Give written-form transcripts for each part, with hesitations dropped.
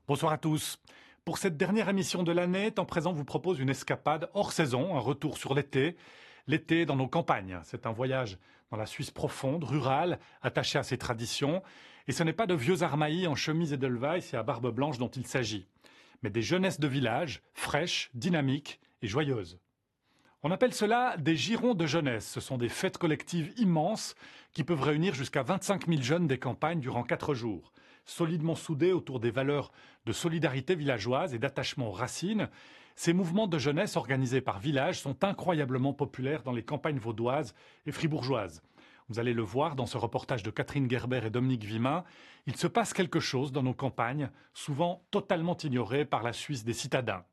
Bonsoir à tous. Pour cette dernière émission de l'année, Temps Présent vous propose une escapade hors saison, un retour sur l'été. L'été dans nos campagnes. C'est un voyage dans la Suisse profonde, rurale, attaché à ses traditions. Et ce n'est pas de vieux armaillis en chemise et Edelweiss et à barbe blanche dont il s'agit, mais des jeunesses de village, fraîches, dynamiques et joyeuses. On appelle cela des girons de jeunesse. Ce sont des fêtes collectives immenses qui peuvent réunir jusqu'à 25 000 jeunes des campagnes durant 4 jours. Solidement soudés autour des valeurs de solidarité villageoise et d'attachement aux racines, ces mouvements de jeunesse organisés par village sont incroyablement populaires dans les campagnes vaudoises et fribourgeoises. Vous allez le voir dans ce reportage de Catherine Gerber et Dominique Vimin. Il se passe quelque chose dans nos campagnes, souvent totalement ignorées par la Suisse des citadins.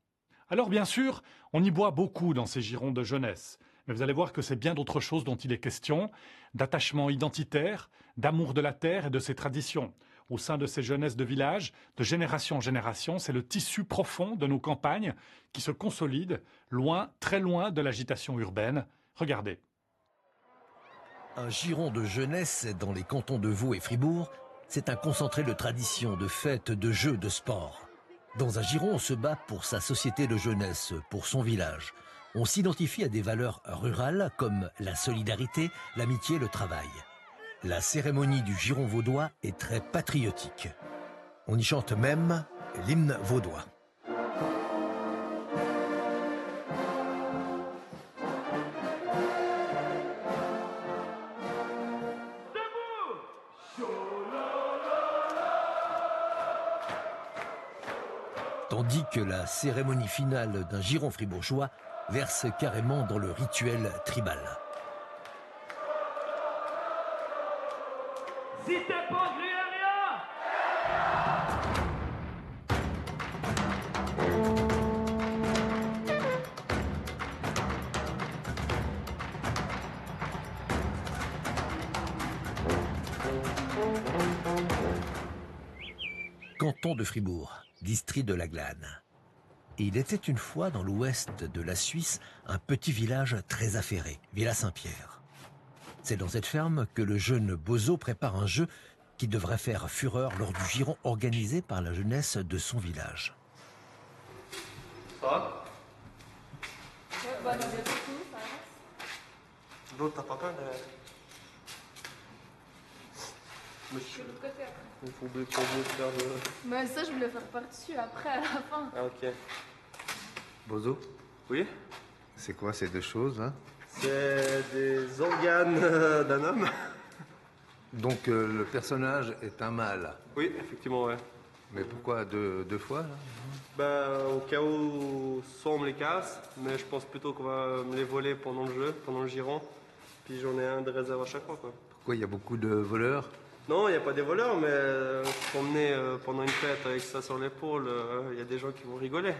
Alors bien sûr, on y boit beaucoup dans ces girons de jeunesse. Mais vous allez voir que c'est bien d'autre chose dont il est question, d'attachement identitaire, d'amour de la terre et de ses traditions. Au sein de ces jeunesses de village, de génération en génération, c'est le tissu profond de nos campagnes qui se consolide, loin, très loin de l'agitation urbaine. Regardez. Un giron de jeunesse dans les cantons de Vaud et Fribourg, c'est un concentré de traditions, de fêtes, de jeux, de sport. Dans un giron, on se bat pour sa société de jeunesse, pour son village. On s'identifie à des valeurs rurales comme la solidarité, l'amitié, le travail. La cérémonie du giron vaudois est très patriotique. On y chante même l'hymne vaudois. Tandis que la cérémonie finale d'un giron fribourgeois verse carrément dans le rituel tribal. Si t'es pas Canton de Fribourg, district de la Glane. Et il était une fois dans l'ouest de la Suisse un petit village très affairé, Villa Saint-Pierre. C'est dans cette ferme que le jeune Bozo prépare un jeu qui devrait faire fureur lors du giron organisé par la jeunesse de son village. Ça va? Ouais, non, bien beaucoup, ça avance. L'autre, t'as pas peur de... Je suis de l'autre côté après. Il faut oublier pour vous faire de... Mais ça, je voulais faire par-dessus après, à la fin. Ah, ok. Bozo, Oui? c'est quoi ces deux choses, hein? C'est des organes d'un homme. Donc le personnage est un mâle. Oui, effectivement, ouais. Mais pourquoi deux fois, là? Ben, au cas où soit on me les casse, mais je pense plutôt qu'on va me les voler pendant le jeu, pendant le giron. Puis j'en ai un de réserve à chaque fois, quoi. Pourquoi il y a beaucoup de voleurs? Non, il n'y a pas des voleurs, mais se promener pendant une fête avec ça sur l'épaule, il y a des gens qui vont rigoler.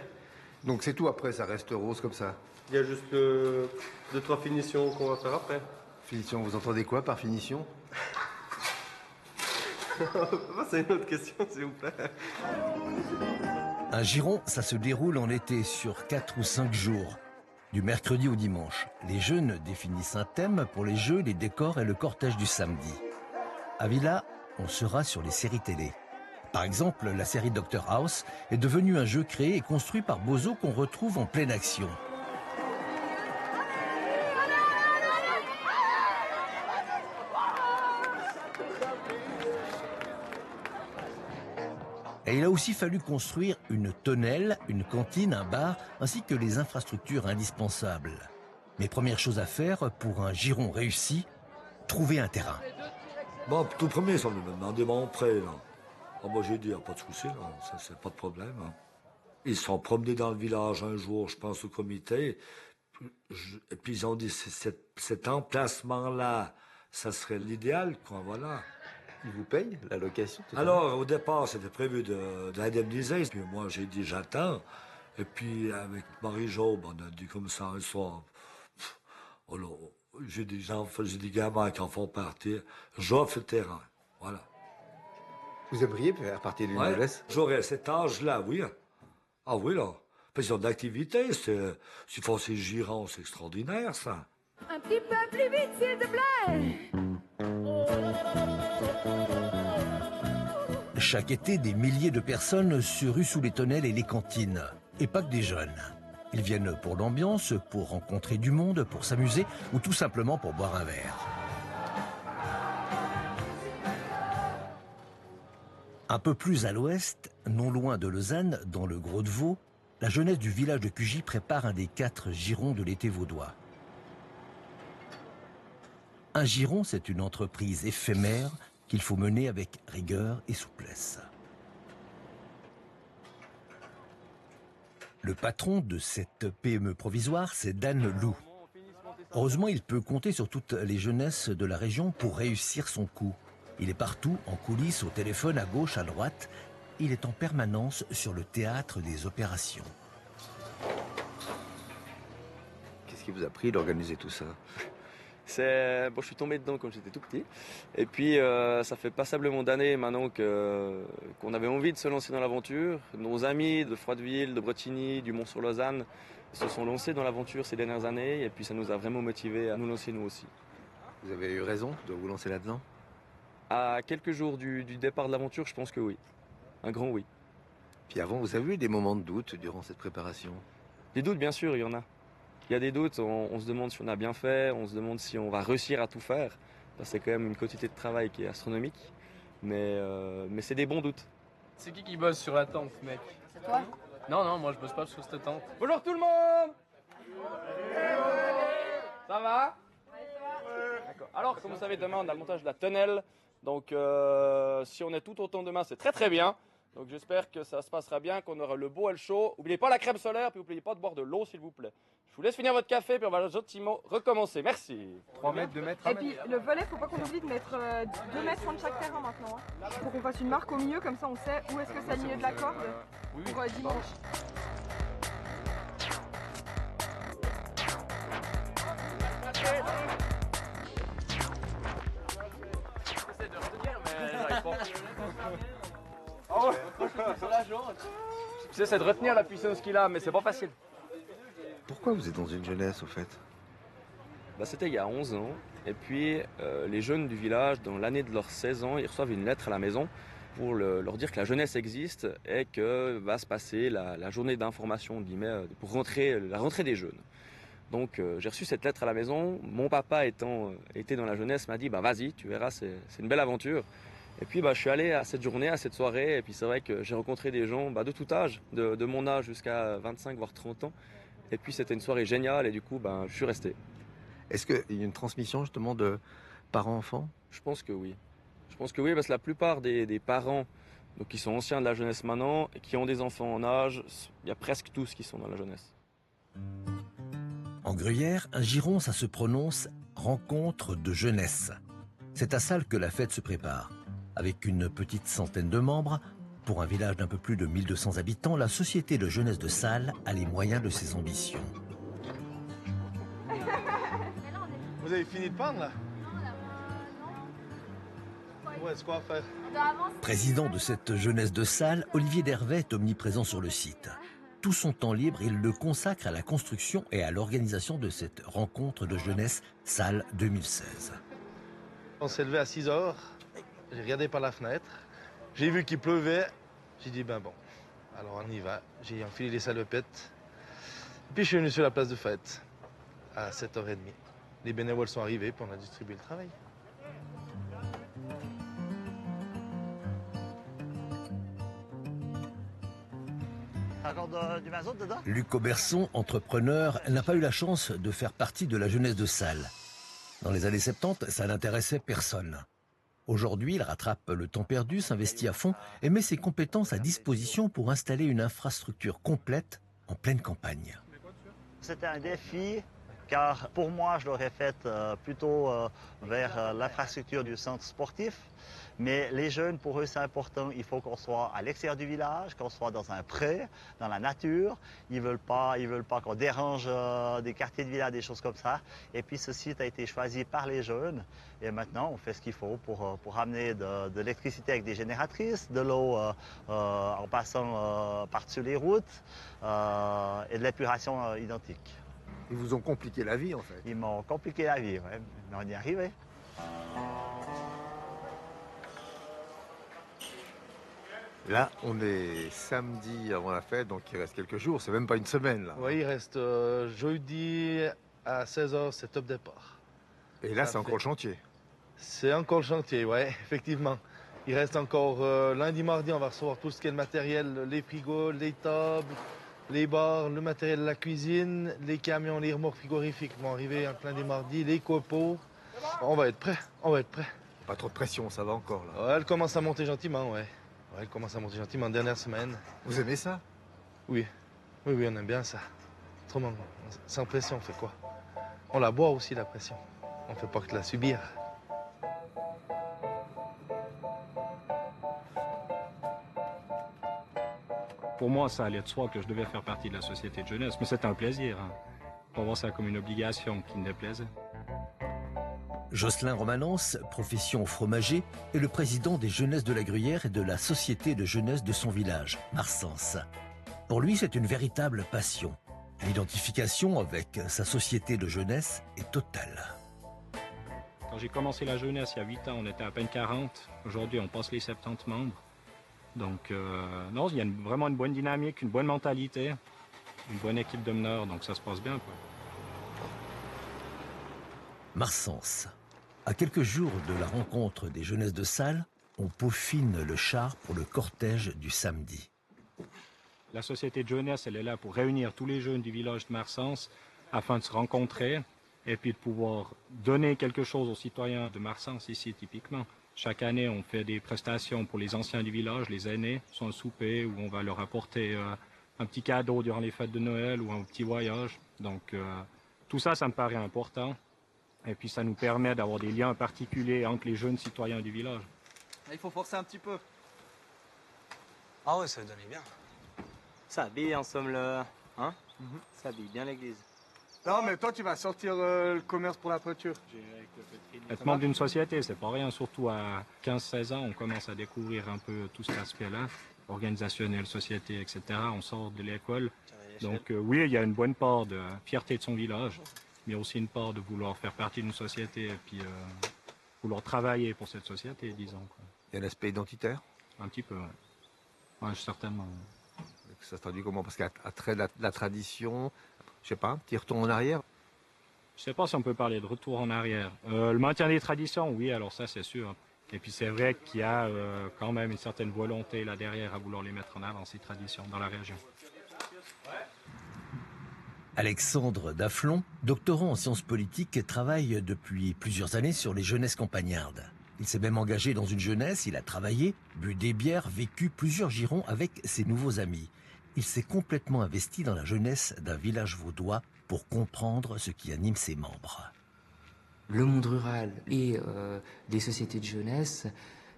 Donc c'est tout, après ça reste rose comme ça. Il y a juste 2-3 finitions qu'on va faire après. Finition, vous entendez quoi par finition? C'est une autre question, s'il vous plaît. Un giron, ça se déroule en été sur 4 ou 5 jours, du mercredi au dimanche. Les jeunes définissent un thème pour les jeux, les décors et le cortège du samedi. À Villa, on sera sur les séries télé. Par exemple, la série Dr House est devenue un jeu créé et construit par Bozo qu'on retrouve en pleine action. Et il a aussi fallu construire une tonnelle, une cantine, un bar, ainsi que les infrastructures indispensables. Mais première chose à faire pour un giron réussi, trouver un terrain. Bon, tout premier, ça me demandait mon prêt, là. Ah, moi, j'ai dit, pas de souci, là, ça, c'est pas de problème. Hein. Ils se sont promenés dans le village un jour, je pense, au comité, et puis ils ont dit, cet emplacement-là, ça serait l'idéal, quoi, voilà. Ils vous payent la location, tout ça? Alors, au départ, c'était prévu d'indemniser, puis moi, j'ai dit, j'attends. Et puis, avec Marie-Jo, on a dit comme ça un soir, alors, j'ai des gamins qui en font partir. J'offre le terrain. Voilà. Vous aimeriez faire partie d'une Ouais, noblesse? j'aurais cet âge-là, oui. Ah oui, là. Parce qu'ils ont d'activité. S'ils font ces girons, c'est extraordinaire, ça. Un petit peu plus vite, s'il te plaît. Chaque été, des milliers de personnes se ruent sous les tonnelles et les cantines. Et pas que des jeunes. Ils viennent pour l'ambiance, pour rencontrer du monde, pour s'amuser ou tout simplement pour boire un verre. Un peu plus à l'ouest, non loin de Lausanne, dans le Gros de Vaud, la jeunesse du village de Cugy prépare un des 4 girons de l'été vaudois. Un giron, c'est une entreprise éphémère qu'il faut mener avec rigueur et souplesse. Le patron de cette PME provisoire, c'est Dan Lou. Heureusement, il peut compter sur toutes les jeunesses de la région pour réussir son coup. Il est partout, en coulisses, au téléphone, à gauche, à droite. Il est en permanence sur le théâtre des opérations. Qu'est-ce qui vous a pris d'organiser tout ça? Bon, je suis tombé dedans quand j'étais tout petit. Et puis, ça fait passablement d'années maintenant qu'on avait envie de se lancer dans l'aventure. Nos amis de Froideville, de Bretigny, du Mont-sur-Lausanne se sont lancés dans l'aventure ces dernières années. Et puis, ça nous a vraiment motivés à nous lancer nous aussi. Vous avez eu raison de vous lancer là-dedans? À quelques jours du départ de l'aventure, je pense que oui. Un grand oui. Puis avant, vous avez eu des moments de doute durant cette préparation? Des doutes, bien sûr, il y en a. Il y a des doutes, on se demande si on a bien fait, on se demande si on va réussir à tout faire. C'est quand même une quantité de travail qui est astronomique, mais c'est des bons doutes. C'est qui bosse sur la tente, mec? C'est toi? Non, moi je bosse pas sur cette tente. Bonjour tout le monde! Ça va? D'accord. Alors, comme vous savez, demain on a le montage de la tonnelle, donc si on est tout autant demain, c'est très très bien. Donc j'espère que ça se passera bien, qu'on aura le beau et le chaud. N'oubliez pas la crème solaire, puis n'oubliez pas de boire de l'eau s'il vous plaît. Je vous laisse finir votre café, puis on va gentiment recommencer. Merci. 3 mètres, 2 mètres. Et puis le volet, faut pas qu'on oublie de mettre 2 mètres entre chaque terrain maintenant. Hein. Faut qu'on fasse une marque au milieu, comme ça on sait où est-ce que c'est aligné de la corde pour dimanche. J'essaie de retenir, mais j'arrive pas. J'essaie de retenir la puissance qu'il a, mais c'est pas facile. Pourquoi vous êtes dans une jeunesse, au fait? C'était il y a 11 ans. Et puis, les jeunes du village, dans l'année de leurs 16 ans, ils reçoivent une lettre à la maison pour leur dire que la jeunesse existe et que va se passer la journée d'information, pour la rentrée des jeunes. Donc, j'ai reçu cette lettre à la maison. Mon papa était dans la jeunesse, m'a dit vas-y, tu verras, c'est une belle aventure. Et puis, je suis allé à cette journée, à cette soirée. Et puis, c'est vrai que j'ai rencontré des gens de tout âge, de mon âge jusqu'à 25, voire 30 ans. Et puis c'était une soirée géniale et du coup je suis resté. Est-ce qu'il y a une transmission justement de parents-enfants? Je pense que oui. Je pense que oui parce que la plupart des parents donc, qui sont anciens de la jeunesse maintenant et qui ont des enfants en âge, il y a presque tous qui sont dans la jeunesse. En Gruyère, un giron, ça se prononce rencontre de jeunesse. C'est à Salles que la fête se prépare. Avec une petite centaine de membres, pour un village d'un peu plus de 1200 habitants, la Société de jeunesse de Salles a les moyens de ses ambitions. Vous avez fini de peindre là? Ouais, c'est quoi à faire? Président de cette jeunesse de Salles, Olivier Dervet est omniprésent sur le site. Tout son temps libre, il le consacre à la construction et à l'organisation de cette rencontre de jeunesse Salles 2016. On s'est levé à 6 h, j'ai regardé par la fenêtre, j'ai vu qu'il pleuvait, j'ai dit bon, alors on y va. J'ai enfilé les salopettes, puis je suis venu sur la place de fête à 7 h 30. Les bénévoles sont arrivés, puis on a distribué le travail. Luc Auberson, entrepreneur, n'a pas eu la chance de faire partie de la jeunesse de Salles. Dans les années 70, ça n'intéressait personne. Aujourd'hui, il rattrape le temps perdu, s'investit à fond et met ses compétences à disposition pour installer une infrastructure complète en pleine campagne. C'était un défi, car pour moi, je l'aurais fait plutôt vers l'infrastructure du centre sportif. Mais les jeunes, pour eux, c'est important. Il faut qu'on soit à l'extérieur du village, qu'on soit dans un pré, dans la nature. Ils veulent pas qu'on dérange des quartiers de village, des choses comme ça. Et puis, ce site a été choisi par les jeunes. Et maintenant, on fait ce qu'il faut pour amener de l'électricité avec des génératrices, de l'eau en passant par-dessus les routes et de l'épuration identique. Ils vous ont compliqué la vie, en fait. Ils m'ont compliqué la vie, ouais. Mais on y est arrivé. Là, on est samedi avant la fête, donc il reste quelques jours. C'est même pas une semaine, là. Oui, il reste jeudi à 16h, c'est top départ. Et là, c'est encore le chantier. C'est encore le chantier, oui, effectivement. Il reste encore lundi, mardi, on va recevoir tout ce qui est le matériel, les frigos, les tables, les bars, le matériel de la cuisine, les camions, les remorques frigorifiques vont arriver en lundi, mardi, les copeaux. On va être prêt, on va être prêt. Pas trop de pression, ça va encore, là. Ouais, elle commence à monter gentiment, ouais. Ouais, elle commence à monter gentiment, dernière semaine. Vous aimez ça? Oui. Oui, on aime bien ça. Autrement, sans pression, on fait quoi? On la boit aussi, la pression. On fait pas que la subir. Pour moi, ça allait de soi que je devais faire partie de la société de jeunesse, mais c'était un plaisir. Hein. Pour voir ça comme une obligation qui me déplaisait. Jocelyn Romanence, profession fromager, est le président des Jeunesses de la Gruyère et de la société de jeunesse de son village, Marsens. Pour lui, c'est une véritable passion. L'identification avec sa société de jeunesse est totale. Quand j'ai commencé la jeunesse il y a 8 ans, on était à peine 40. Aujourd'hui, on passe les 70 membres. Donc, non, il y a vraiment une bonne dynamique, une bonne mentalité, une bonne équipe de meneurs, donc ça se passe bien, quoi. Marsens. À quelques jours de la rencontre des jeunesses de Salles, on peaufine le char pour le cortège du samedi. La société de jeunesse, elle est là pour réunir tous les jeunes du village de Marsens afin de se rencontrer et puis de pouvoir donner quelque chose aux citoyens de Marsens ici, typiquement. Chaque année, on fait des prestations pour les anciens du village, les aînés, soit un souper où on va leur apporter un petit cadeau durant les fêtes de Noël ou un petit voyage. Donc, tout ça, ça me paraît important. Et puis ça nous permet d'avoir des liens particuliers entre les jeunes citoyens du village. Il faut forcer un petit peu. Ah ouais, ça va donner bien. Ça habille en somme le... Hein Ça habille bien l'église. Non, mais toi, tu vas sortir le commerce pour la peinture. Être membre d'une société, c'est pas rien. Surtout à 15-16 ans, on commence à découvrir un peu tout cet aspect-là. Organisationnel, société, etc. On sort de l'école. Donc oui, il y a une bonne part de fierté de son village. Mais aussi une part de vouloir faire partie d'une société et puis vouloir travailler pour cette société, disons. Quoi. Il y a un aspect identitaire? Un petit peu, oui. Ouais, certainement. Ça se traduit comment? Parce qu'après la tradition, je sais pas, un petit retour en arrière? Je sais pas si on peut parler de retour en arrière. Le maintien des traditions, oui, alors ça c'est sûr. Et puis c'est vrai qu'il y a quand même une certaine volonté là derrière à vouloir les mettre en avant, ces traditions, dans la région. Alexandre Daflon, doctorant en sciences politiques, travaille depuis plusieurs années sur les jeunesses campagnardes. Il s'est même engagé dans une jeunesse, il a travaillé, bu des bières, vécu plusieurs girons avec ses nouveaux amis. Il s'est complètement investi dans la jeunesse d'un village vaudois pour comprendre ce qui anime ses membres. Le monde rural et les sociétés de jeunesse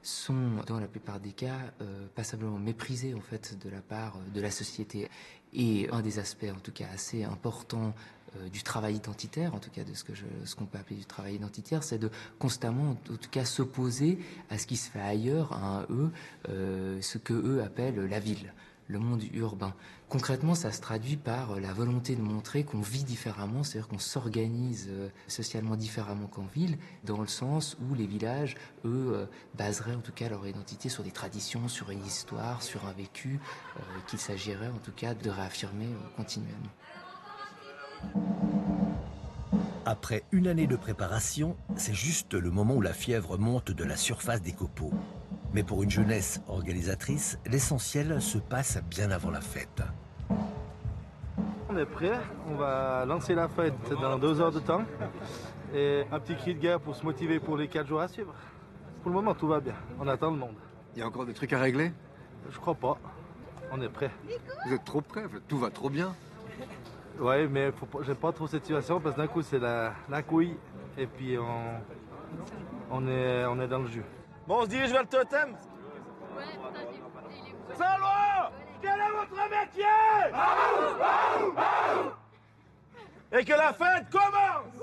sont, dans la plupart des cas, passablement méprisés en fait de la part de la société. Et un des aspects, en tout cas assez importants, du travail identitaire, en tout cas de ce qu'on peut appeler du travail identitaire, c'est de constamment, en tout cas, s'opposer à ce qui se fait ailleurs, à eux, ce que eux appellent la ville, le monde urbain. Concrètement, ça se traduit par la volonté de montrer qu'on vit différemment, c'est-à-dire qu'on s'organise socialement différemment qu'en ville, dans le sens où les villages, eux, baseraient en tout cas leur identité sur des traditions, sur une histoire, sur un vécu, qu'il s'agirait en tout cas de réaffirmer continuellement. Après une année de préparation, c'est juste le moment où la fièvre monte de la surface des copeaux. Mais pour une jeunesse organisatrice, l'essentiel se passe bien avant la fête. On est prêt, on va lancer la fête dans 2 heures de temps. Et un petit cri de guerre pour se motiver pour les 4 jours à suivre. Pour le moment, tout va bien, on attend le monde. Il y a encore des trucs à régler? Je crois pas, on est prêt. Vous êtes trop prêts, tout va trop bien. Ouais, mais j'aime pas trop cette situation parce que d'un coup c'est la couille et puis on est dans le jus. Bon, on se dirige vers le totem. Salut! Quel est votre métier? Et que la fête commence!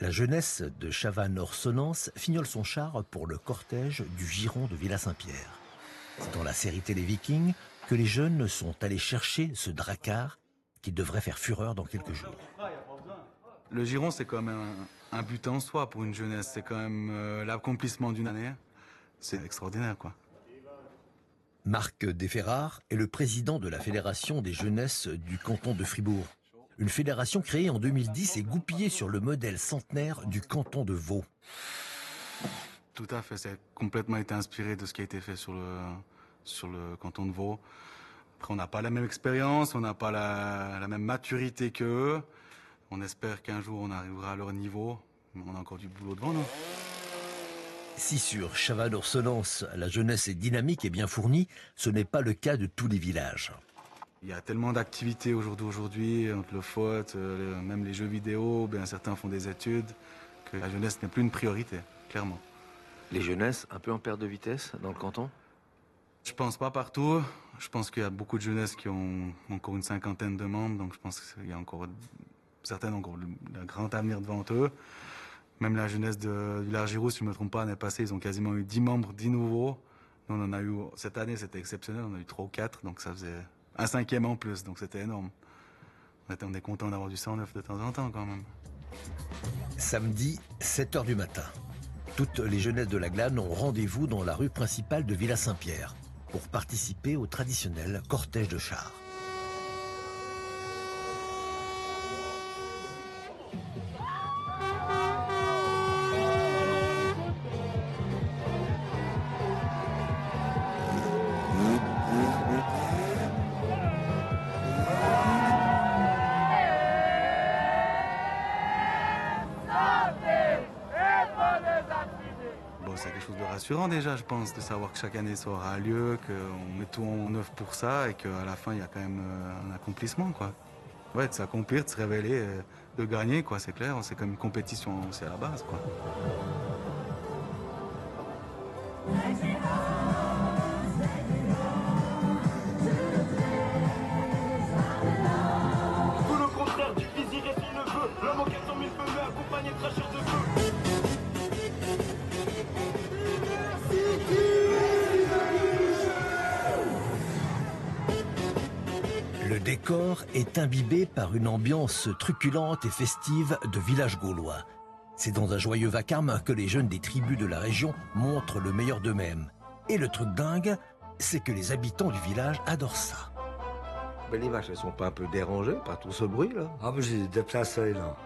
La jeunesse de Chavannes-Orsonnance fignole son char pour le cortège du Giron de Villa-Saint-Pierre. C'est dans la série télé Viking que les jeunes sont allés chercher ce dracard qui devrait faire fureur dans quelques jours. Le Giron, c'est quand même un but en soi pour une jeunesse. C'est quand même l'accomplissement d'une année. C'est extraordinaire, quoi. Marc Desferrard est le président de la Fédération des jeunesses du canton de Fribourg. Une fédération créée en 2010 et goupillée sur le modèle centenaire du canton de Vaud. Tout à fait, c'est complètement été inspiré de ce qui a été fait sur le canton de Vaud. Après, on n'a pas la même expérience, on n'a pas la même maturité qu'eux. On espère qu'un jour on arrivera à leur niveau, mais on a encore du boulot devant nous. Si sur Chavannes-Orsenance, la jeunesse est dynamique et bien fournie, ce n'est pas le cas de tous les villages. Il y a tellement d'activités aujourd'hui, entre le foot, même les jeux vidéo, bien certains font des études, que la jeunesse n'est plus une priorité, clairement. Les jeunesses un peu en perte de vitesse dans le canton? Je pense pas partout. Je pense qu'il y a beaucoup de jeunesses qui ont encore une cinquantaine de membres, donc je pense qu'il y a encore certaines encore un grand avenir devant eux. Même la jeunesse de Villars-Giroux, si je ne me trompe pas, l'année passée, ils ont quasiment eu 10 membres, 10 nouveaux. Nous, on en a eu, cette année, c'était exceptionnel, on a eu 3 ou 4, donc ça faisait un 5e en plus, donc c'était énorme. On est content d'avoir du 109 de temps en temps, quand même. Samedi, 7h du matin. Toutes les jeunesses de la Glane ont rendez-vous dans la rue principale de Villa-Saint-Pierre pour participer au traditionnel cortège de chars. C'est quelque chose de rassurant déjà, je pense, de savoir que chaque année ça aura lieu, qu'on met tout en œuvre pour ça et qu'à la fin il y a quand même un accomplissement, quoi. Ouais, de s'accomplir, de se révéler, de gagner, quoi, c'est clair. C'est comme une compétition aussi à la base, quoi. Tout le contraire du vizir et son neveu, l'homme en 400 000 feux, accompagné de cracheurs de feu. Le décor est imbibé par une ambiance truculente et festive de village gaulois. C'est dans un joyeux vacarme que les jeunes des tribus de la région montrent le meilleur d'eux-mêmes. Et le truc dingue, c'est que les habitants du village adorent ça. Mais les vaches, elles sont pas un peu dérangées par tout ce bruit, là? Ah, mais j'ai déplacé, là.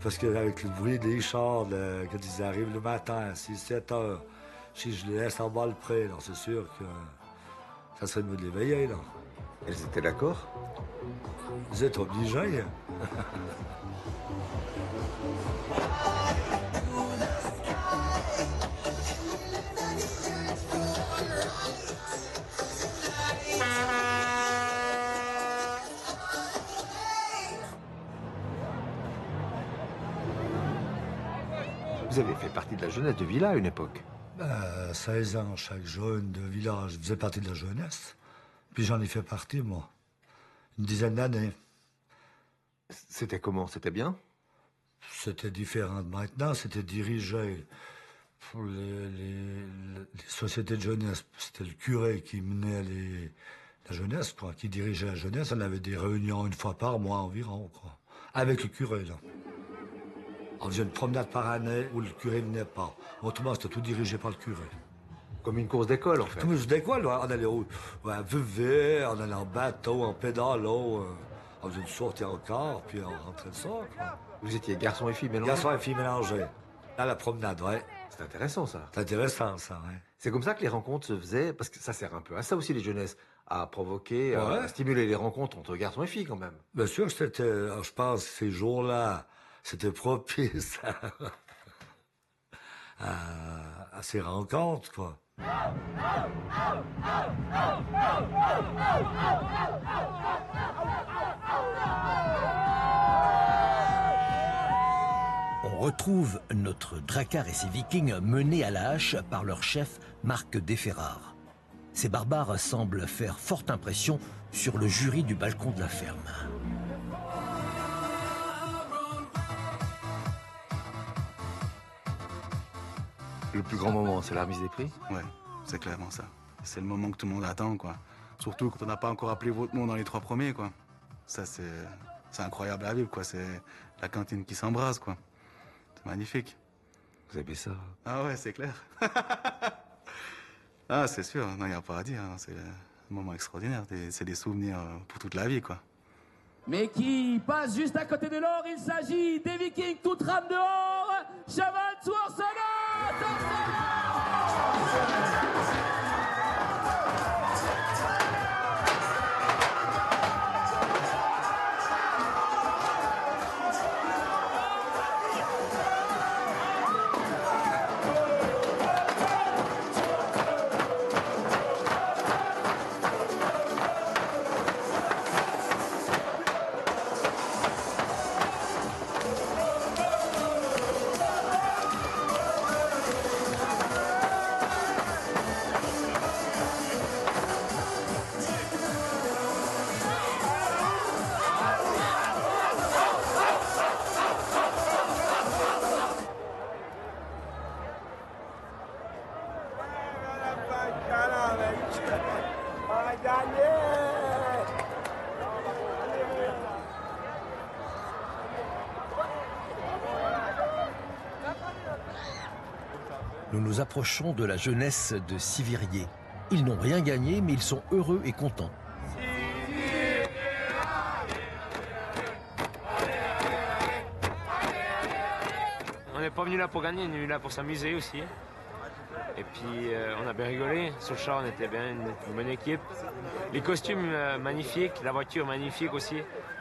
Parce qu'avec le bruit des chars, quand ils arrivent le matin, à 6-7 heures, si je les laisse en bas le près, c'est sûr que ça serait mieux de les veiller, là. Elles étaient d'accord? Vous êtes obligés. Vous avez fait partie de la jeunesse de Villa à une époque? 16 ans, chaque jeune de village faisait partie de la jeunesse. Puis j'en ai fait partie, moi. Une dizaine d'années. C'était comment? C'était bien? C'était différent de maintenant. C'était dirigé pour les sociétés de jeunesse. C'était le curé qui menait la jeunesse, quoi, qui dirigeait la jeunesse. On avait des réunions une fois par mois environ, quoi. Avec le curé, là. On faisait une promenade par année où le curé ne venait pas. Autrement, c'était tout dirigé par le curé. Comme une course d'école, en fait. Comme une course d'école, on allait à Vevey, on allait en bateau, en pédalo, on faisait une sortie en car, puis on rentrait le soir, quoi. Vous étiez garçons et filles mélangés? Garçons et filles mélangés. Là, la promenade, ouais. C'est intéressant, ça. C'est intéressant, ça, ouais. C'est comme ça que les rencontres se faisaient, parce que ça sert un peu à ça aussi, les jeunesses, à provoquer, à stimuler les rencontres entre garçons et filles, quand même. Bien sûr que c'était, je pense, ces jours-là, c'était propice à ces rencontres, quoi. On retrouve notre Drakkar et ses vikings menés à la hache par leur chef Marc Desferrard. Ces barbares semblent faire forte impression sur le jury du balcon de la ferme. Le plus grand moment, c'est la remise des prix? Ouais, c'est clairement ça. C'est le moment que tout le monde attend, quoi. Surtout quand on n'a pas encore appelé votre nom dans les 3 premiers, quoi. Ça, c'est incroyable à vivre, quoi. C'est la cantine qui s'embrase, quoi. C'est magnifique. Vous avez ça? Ah ouais, c'est clair. Ah, c'est sûr, non, il n'y a pas à dire, hein. C'est un moment extraordinaire, c'est des souvenirs pour toute la vie, quoi. Mais qui passe juste à côté de l'or, il s'agit des Vikings, toute rame dehors, cheval sous Nous nous approchons de la jeunesse de Sivirier. Ils n'ont rien gagné, mais ils sont heureux et contents. On n'est pas venu là pour gagner, on est venu là pour s'amuser aussi. Et puis on a bien rigolé. Sur le char, on était bien une bonne équipe. Les costumes magnifiques, la voiture magnifique aussi.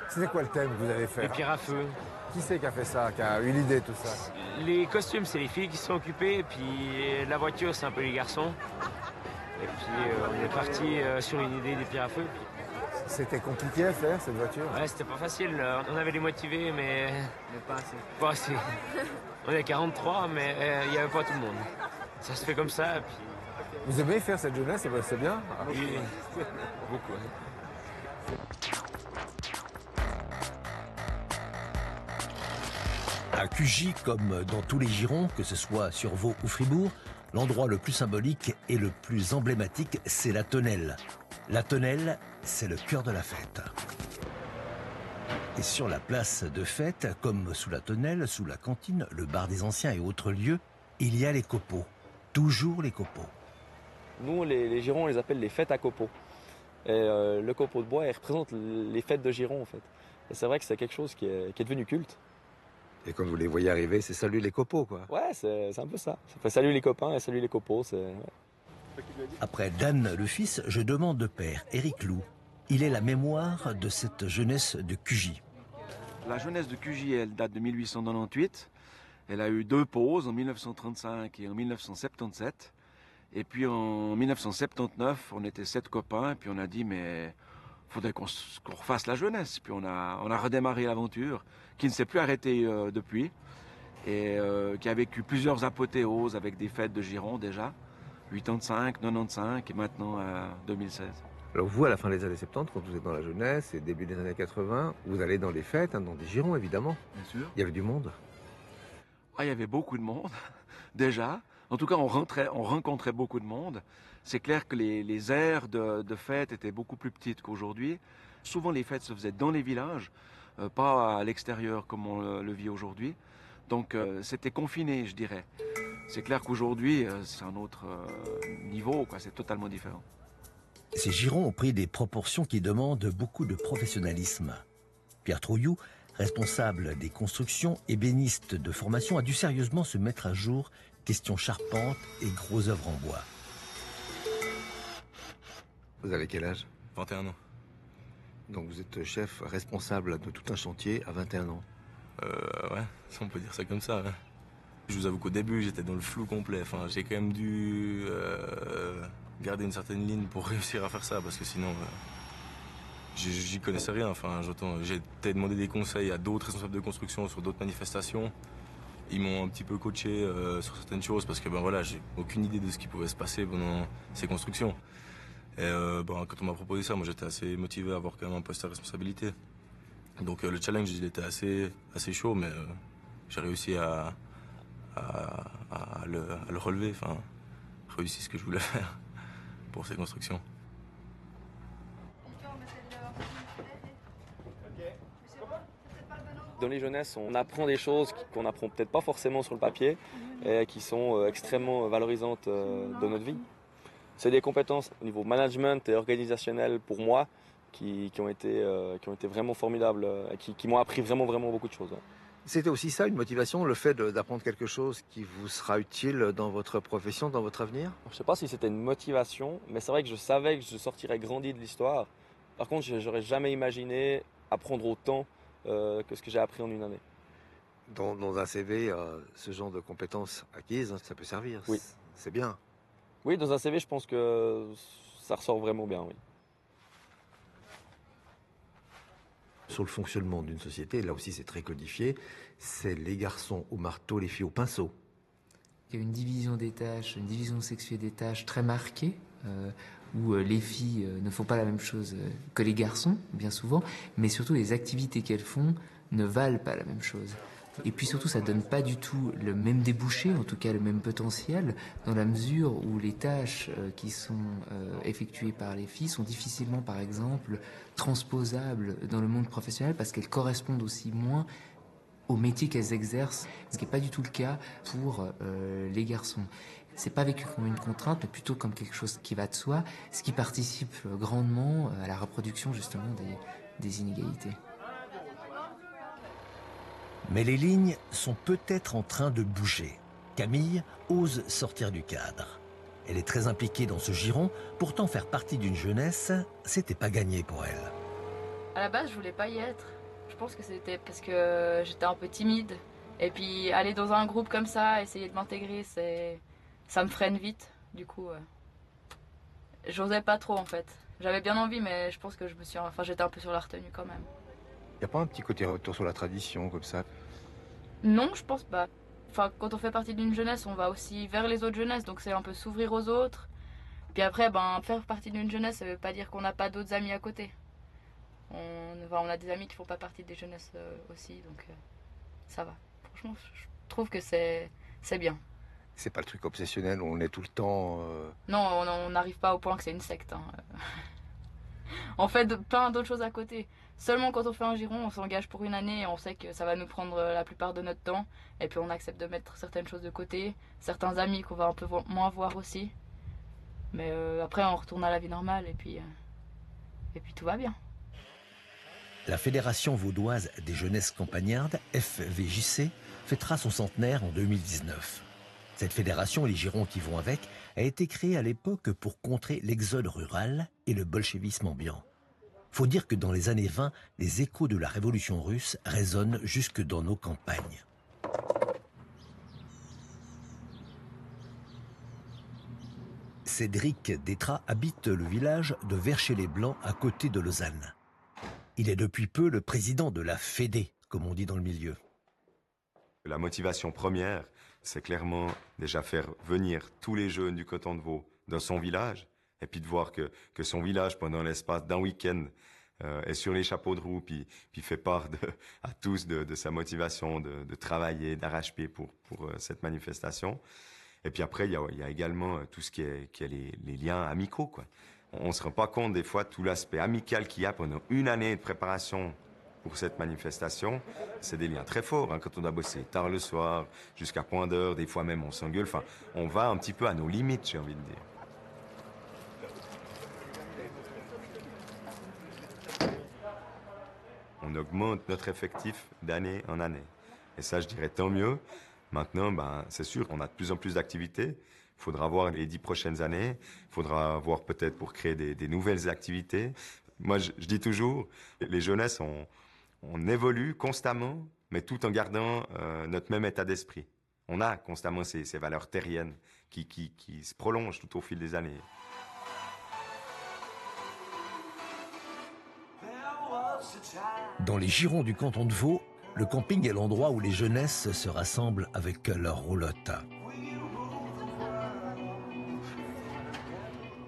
C'était quoi le thème que vous avez fait? Les pierres à feu. Qui c'est qui a fait ça, qui a eu l'idée de tout ça? Les costumes, c'est les filles qui se sont occupées. Et puis la voiture, c'est un peu les garçons. Et puis on est parti sur une idée des pierres à feu. C'était compliqué à faire, cette voiture? Ouais, c'était pas facile. On avait les motivés, mais pas assez. Pas assez. On est 43, mais il n'y avait pas tout le monde. Ça se fait comme ça. Puis... Vous aimez faire cette jeunesse, c'est bien? Oui, beaucoup. À Cugy, comme dans tous les girons, que ce soit sur Vaud ou Fribourg, l'endroit le plus symbolique et le plus emblématique, c'est la tonnelle. La tonnelle, c'est le cœur de la fête. Et sur la place de fête, comme sous la tonnelle, sous la cantine, le bar des anciens et autres lieux, il y a les copeaux. Toujours les copeaux. Nous, les girons, on les appelle les fêtes à copeaux. Et le copeau de bois, il représente les fêtes de Giron, en fait. Et c'est vrai que c'est quelque chose qui est devenu culte. Et quand vous les voyez arriver, c'est salut les copeaux, quoi. Ouais, c'est un peu ça. Ça fait salut les copains et salut les copeaux. Ouais. Après Dan le fils, je demande de père, Éric Lou. Il est la mémoire de cette jeunesse de Cugy. La jeunesse de Cugy, elle date de 1898. Elle a eu 2 pauses, en 1935 et en 1977. Et puis en 1979, on était 7 copains, et puis on a dit, mais faudrait qu'on refasse la jeunesse. Puis on a redémarré l'aventure, qui ne s'est plus arrêtée depuis, et qui a vécu plusieurs apothéoses avec des fêtes de Giron déjà, 85, 95 et maintenant 2016. Alors vous, à la fin des années 70, quand vous êtes dans la jeunesse et début des années 80, vous allez dans les fêtes, dans des girons évidemment. Bien sûr. Il y avait du monde. Ah, il y avait beaucoup de monde, déjà. En tout cas, on rencontrait beaucoup de monde. C'est clair que les aires de fêtes étaient beaucoup plus petites qu'aujourd'hui. Souvent, les fêtes se faisaient dans les villages, pas à l'extérieur comme on le vit aujourd'hui. Donc, c'était confiné, je dirais. C'est clair qu'aujourd'hui, c'est un autre niveau, quoi. C'est totalement différent. Ces girons ont pris des proportions qui demandent beaucoup de professionnalisme. Pierre Trouilloux, responsable des constructions, ébéniste de formation, a dû sérieusement se mettre à jour question charpente et gros œuvres en bois. Vous avez quel âge? 21 ans. Donc vous êtes chef responsable de tout un chantier à 21 ans. Ouais, on peut dire ça comme ça. Ouais. Je vous avoue qu'au début, j'étais dans le flou complet. Enfin, j'ai quand même dû garder une certaine ligne pour réussir à faire ça, parce que sinon, j'y connaissais rien. Enfin, j'ai peut-être demandé des conseils à d'autres responsables de construction sur d'autres manifestations. Ils m'ont un petit peu coaché sur certaines choses, parce que ben voilà, j'ai aucune idée de ce qui pouvait se passer pendant ces constructions. Et quand on m'a proposé ça, moi j'étais assez motivé à avoir quand même un poste à responsabilité. Donc le challenge, il était assez chaud, mais j'ai réussi à le relever, enfin, réussi ce que je voulais faire pour ces constructions. Dans les jeunesses, on apprend des choses qu'on n'apprend peut-être pas forcément sur le papier et qui sont extrêmement valorisantes dans notre vie. C'est des compétences au niveau management et organisationnel pour moi qui ont été vraiment formidables et qui m'ont appris vraiment beaucoup de choses. Ouais. C'était aussi ça, une motivation, le fait d'apprendre quelque chose qui vous sera utile dans votre profession, dans votre avenir? Je ne sais pas si c'était une motivation, mais c'est vrai que je savais que je sortirais grandi de l'histoire. Par contre, je n'aurais jamais imaginé apprendre autant que ce que j'ai appris en une année. Dans un CV, ce genre de compétences acquises, ça peut servir. Oui. C'est bien. Oui, dans un CV, je pense que ça ressort vraiment bien, oui. Sur le fonctionnement d'une société, là aussi c'est très codifié, c'est les garçons au marteau, les filles au pinceau. Il y a une division des tâches, une division sexuée des tâches très marquée, où les filles ne font pas la même chose que les garçons, bien souvent, mais surtout les activités qu'elles font ne valent pas la même chose. Et puis surtout, ça ne donne pas du tout le même débouché, en tout cas le même potentiel, dans la mesure où les tâches qui sont effectuées par les filles sont difficilement, par exemple, transposables dans le monde professionnel parce qu'elles correspondent aussi moins au métier qu'elles exercent, ce qui n'est pas du tout le cas pour les garçons. C'est pas vécu comme une contrainte, mais plutôt comme quelque chose qui va de soi, ce qui participe grandement à la reproduction justement des inégalités. Mais les lignes sont peut-être en train de bouger. Camille ose sortir du cadre. Elle est très impliquée dans ce giron, pourtant faire partie d'une jeunesse, c'était pas gagné pour elle. À la base, je voulais pas y être. Je pense que c'était parce que j'étais un peu timide. Et puis aller dans un groupe comme ça, essayer de m'intégrer, ça me freine vite. Du coup, j'osais pas trop en fait. J'avais bien envie, mais je pense que j'étais un peu sur la retenue quand même. Il n'y a pas un petit côté retour sur la tradition comme ça? Non, je pense pas. Enfin, quand on fait partie d'une jeunesse, on va aussi vers les autres jeunesses, donc c'est un peu s'ouvrir aux autres. Puis après, faire partie d'une jeunesse, ça veut pas dire qu'on n'a pas d'autres amis à côté. On a des amis qui font pas partie des jeunesses aussi, donc ça va. Franchement, je trouve que c'est bien. C'est pas le truc obsessionnel où on est tout le temps... Non, on n'arrive pas au point que c'est une secte. Hein. On fait plein d'autres choses à côté. Seulement quand on fait un giron, on s'engage pour une année et on sait que ça va nous prendre la plupart de notre temps. Et puis on accepte de mettre certaines choses de côté, certains amis qu'on va un peu moins voir aussi. Mais après on retourne à la vie normale et puis tout va bien. La Fédération vaudoise des jeunesses campagnardes, FVJC, fêtera son centenaire en 2019. Cette fédération et les girons qui vont avec a été créée à l'époque pour contrer l'exode rural et le bolchevisme ambiant. Faut dire que dans les années 20, les échos de la révolution russe résonnent jusque dans nos campagnes. Cédric Détrat habite le village de Vercher-les-Blancs à côté de Lausanne. Il est depuis peu le président de la Fédé, comme on dit dans le milieu. La motivation première, c'est clairement déjà faire venir tous les jeunes du canton de Vaud dans son village et puis de voir que son village, pendant l'espace d'un week-end, est sur les chapeaux de roue, puis fait part à tous de sa motivation de travailler d'arrache-pied pour cette manifestation. Et puis après, il y a également tout ce qui est les liens amicaux, quoi. On ne se rend pas compte des fois tout l'aspect amical qu'il y a pendant une année de préparation pour cette manifestation. C'est des liens très forts, hein, quand on doit bosser tard le soir, jusqu'à point d'heure, des fois même on s'engueule. Enfin, on va un petit peu à nos limites, j'ai envie de dire. On augmente notre effectif d'année en année. Et ça, je dirais tant mieux. Maintenant, c'est sûr, on a de plus en plus d'activités. Il faudra voir les 10 prochaines années. Il faudra voir peut-être pour créer des nouvelles activités. Moi, je dis toujours, les jeunesses, on évolue constamment, mais tout en gardant notre même état d'esprit. On a constamment ces valeurs terriennes qui se prolongent tout au fil des années. Dans les girons du canton de Vaud, le camping est l'endroit où les jeunesses se rassemblent avec leurs roulottes.